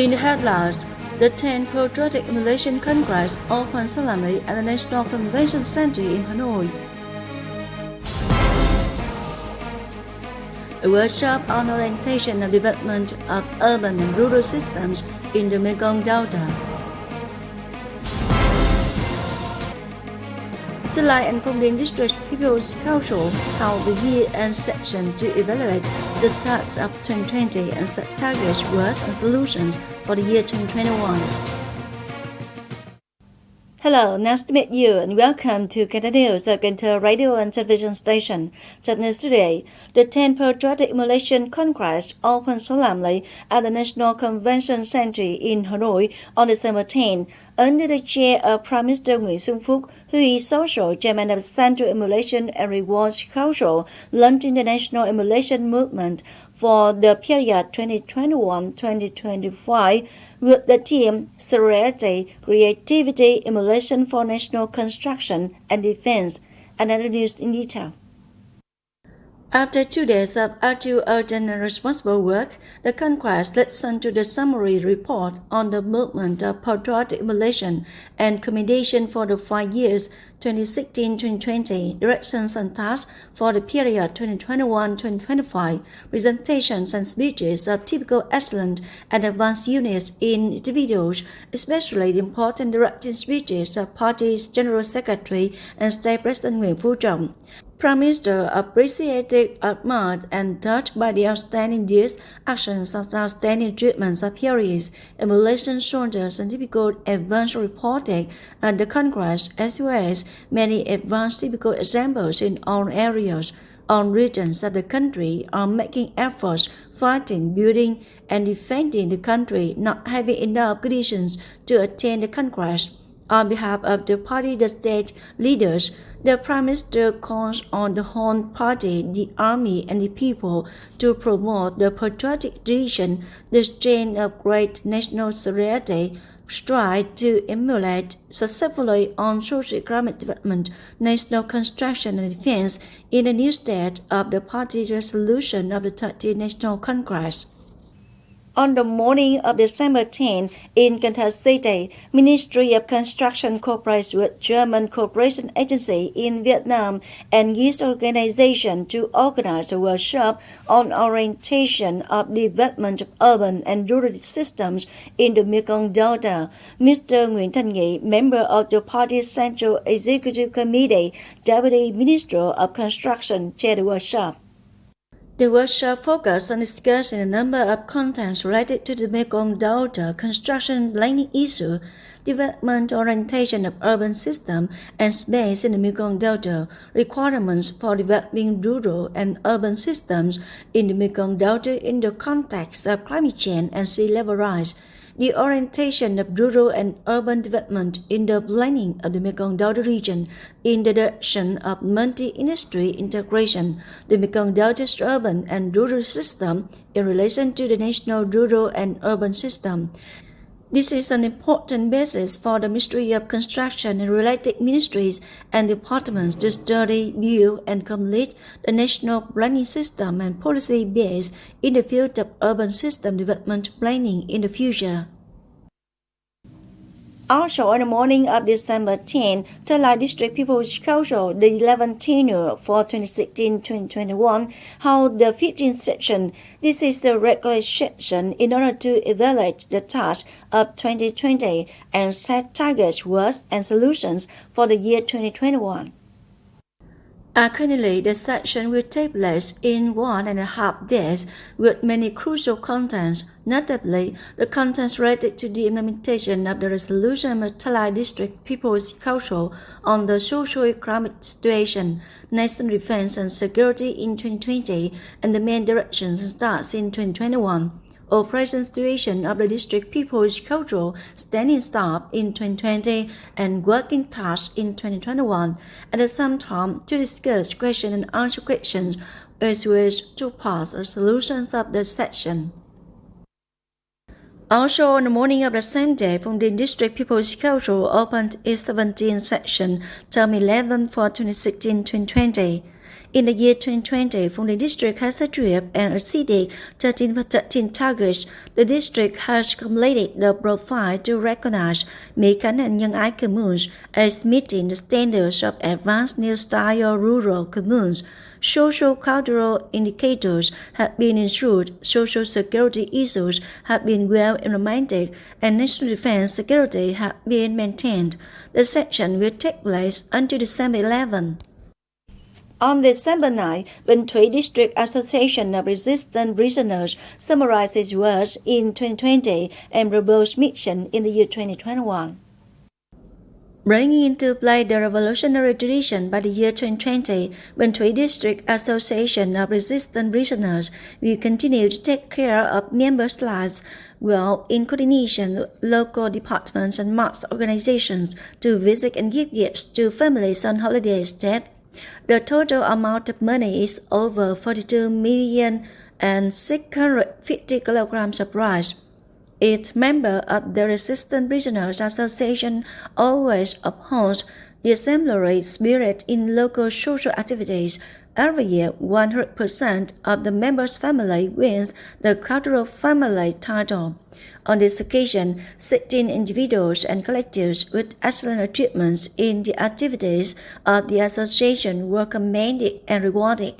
In the headlines, the 10th Patriotic Malaysian Conquest opened solemnly at the National Convention Center in Hanoi. A workshop on orientation of development of urban and rural systems in the Mekong Delta. July and Phong District People's Council held the year-end session to evaluate the tasks of 2020 and set targets, works, and solutions for the year 2021. Hello, nice to meet you and welcome to Cần Thơ News, the Cần Thơ radio and television station. Top news today, the 10th Patriotic Malaysian Conquest opened solemnly at the National Convention Center in Hanoi on December 10, under the chair of Prime Minister Nguyễn Xuân Phúc, who is social chairman of the Central Emulation and Rewards Council, launching the national emulation movement for the period 2021-2025 with the theme Solidarity, Creativity, Emulation for National Construction and Defense, and other news in detail. After 2 days of active, urgent, and responsible work, the Conquest listened to the summary report on the movement of patriotic emulation and commendation for the 5 years 2016-2020, directions and tasks for the period 2021-2025, presentations and speeches of typical excellent and advanced units in individuals, especially the important directing speeches of Party's General Secretary and State President Nguyễn Phú Trọng. Prime Minister appreciated, admired, and touched by the outstanding deeds, actions, and outstanding treatments of heroes, emulation soldiers, and typical advanced reporting at the Conquest, as well as many advanced typical examples in all areas, all regions of the country are making efforts, fighting, building, and defending the country, not having enough conditions to attain the Conquest. On behalf of the party, the state leaders, the Prime Minister calls on the whole party, the army, and the people to promote the patriotic tradition, the strain of great national solidarity, strive to emulate successfully on socio-economic development, national construction, and defense in the new state of the party's resolution of the 30th National Congress. On the morning of December 10, in Cần Thơ City, Ministry of Construction cooperates with German Cooperation Agency in Vietnam and GIS organization to organize a workshop on orientation of development of urban and rural systems in the Mekong Delta. Mr. Nguyễn Thanh Nghị, member of the party's Central Executive Committee, Deputy Minister of Construction, chaired the workshop. The workshop focused on discussing a number of contents related to the Mekong Delta construction planning issue, development orientation of urban system and space in the Mekong Delta, requirements for developing rural and urban systems in the Mekong Delta in the context of climate change and sea level rise, the orientation of rural and urban development in the planning of the Mekong Delta region in the direction of multi-industry integration, the Mekong Delta's urban and rural system in relation to the national rural and urban system. This is an important basis for the Ministry of Construction and related ministries and departments to study, build, and complete the national planning system and policy base in the field of urban system development planning in the future. Also, on the morning of December 10, Talai District People's Council, the 11th tenure for 2016-2021, held the 15th session. This is the regular session in order to evaluate the tasks of 2020 and set targets, works, and solutions for the year 2021. Currently, the session will take place in 1.5 days with many crucial contents, notably the contents related to the implementation of the resolution of Talai District People's Council on the socio-economic situation, national defense and security in 2020, and the main directions and starts in 2021. Operation situation of the District People's Council standing start in 2020 and working tasks in 2021, at the same time to discuss question and answer questions as well as to pass the solutions of the session. Also, on the morning of the same day, Phong District People's Council opened its 17th session, term 11 for 2016-2020. In the year 2020, Phong Điền District has achieved and exceeded 13 targets. The district has completed the profile to recognize Mỹ Khánh and Nhân Ái communes as meeting the standards of advanced new style rural communes. Social cultural indicators have been ensured, social security issues have been well implemented, and national defense security have been maintained. The session will take place until December 11. On December 9, Bình Thủy District Association of Resistant Prisoners summarized its work in 2020 and proposed mission in the year 2021. Bringing into play the revolutionary tradition by the year 2020, Bình Thủy District Association of Resistant Prisoners will continue to take care of members' lives well in coordination with local departments and mass organizations to visit and give gifts to families on holiday stays. The total amount of money is over 42 million and 650 kilograms of rice. Each member of the Resistant Prisoners Association always upholds the exemplary spirit in local social activities. Every year, 100% of the members' family wins the Cultural Family title. On this occasion, 16 individuals and collectives with excellent achievements in the activities of the association were commended and rewarded.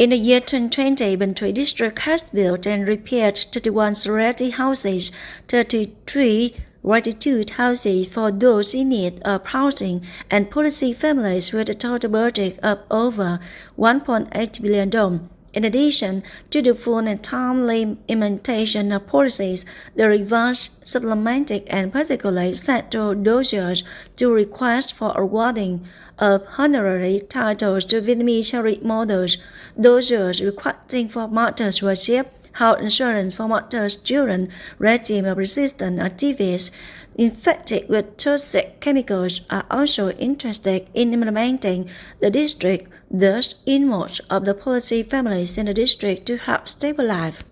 In the year 2020, Bình Thủy District has built and repaired 31 sorority houses, 33 gratitude houses for those in need of housing, and policy families with a total budget of over 1.8 billion dong. In addition to the full and timely implementation of policies, the revised, supplemented, and particularly settled dossiers to request for awarding of honorary titles to Vietnamese charity models, dossiers requesting for martyrs' worship, health insurance for martyrs' children, regime of resistance activists infected with toxic chemicals are also interested in implementing the district, thus in most of the policy families in the district to help stabilize.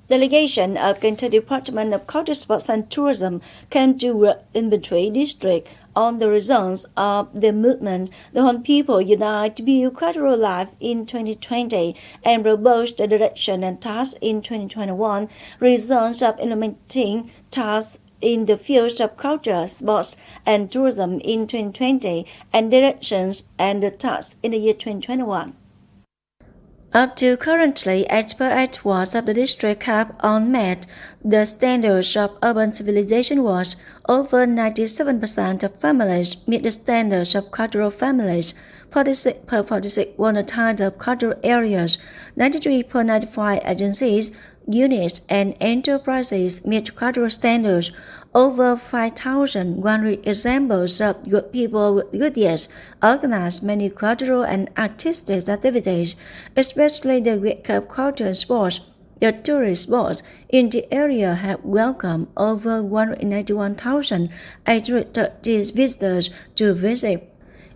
Delegation of Cần Thơ Department of Culture, Sports and Tourism came to work in Bình Thủy District on the results of the movement The Hon People Unite to Build Cultural Life in 2020 and proposed the direction and tasks in 2021, results of implementing tasks in the fields of culture, sports, and tourism in 2020, and directions and the tasks in the year 2021. Up to currently, as per Edwards of the district have unmet the standards of urban civilization was over 97% of families meet the standards of cultural families, 46 per 46 won the title of cultural areas, 93 per 95 agencies, units, and enterprises meet cultural standards. Over 5,100 examples of good people with good years organize many cultural and artistic activities, especially the Week of Culture and Sports. The tourist boards in the area have welcomed over 191,830 visitors to visit.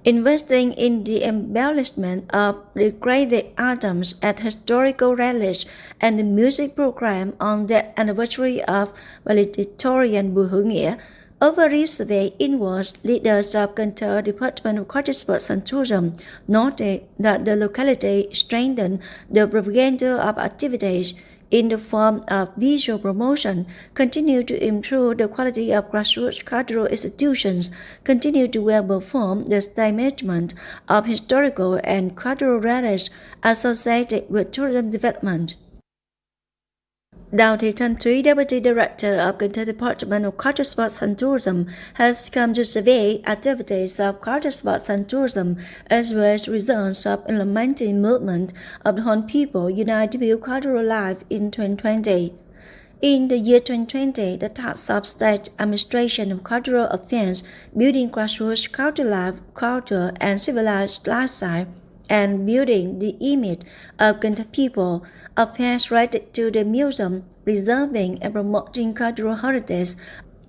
Investing in the embellishment of degraded items at historical relics and the music program on the anniversary of valedictorian Bùi Hữu Nghĩa. Over recently, inwards leaders of Cần Thơ Department of Culture, Sports and Tourism noted that the locality strengthened the propaganda of activities in the form of visual promotion, continue to improve the quality of grassroots cultural institutions, continue to well perform the state management of historical and cultural relics associated with tourism development. Đào Thị Thanh Thúy, Deputy Director of Cần Thơ Department of Culture, Sports and Tourism, has come to survey activities of culture, sports and tourism, as well as results of implementing movement of the Hon People Unite to Build Cultural Life in 2020. In the year 2020, the task of State Administration of Cultural Affairs, building grassroots cultural life, culture, and civilized lifestyle, and building the image of Cần Thơ people, affairs related to the museum, preserving and promoting cultural heritage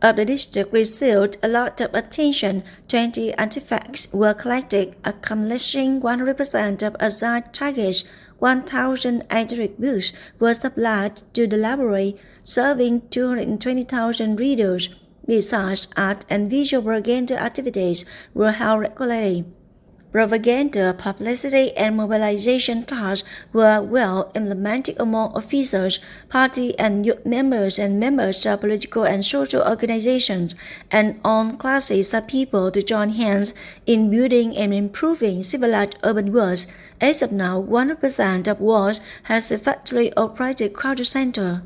of the district received a lot of attention. 20 artifacts were collected, accomplishing 100% of assigned targets. 1,800 books were supplied to the library, serving 220,000 readers. Besides, art and visual propaganda activities were held regularly. Propaganda, publicity, and mobilization tasks were well implemented among officers, party and youth members and members of political and social organizations, and on classes of people to join hands in building and improving civilized urban worlds. As of now, 100% of wards has effectively operated culture center.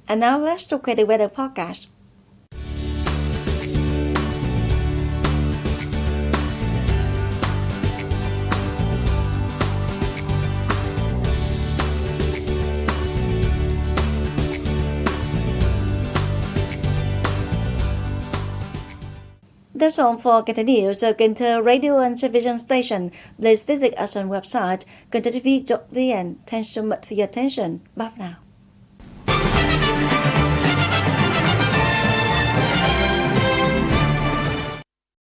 And now let's look at the weather forecast. That's all for Cần Thơ News or Cần Thơ Radio and Television Station. Please visit us on website kenthtv.vn. Thanks so much for your attention. Bye for now.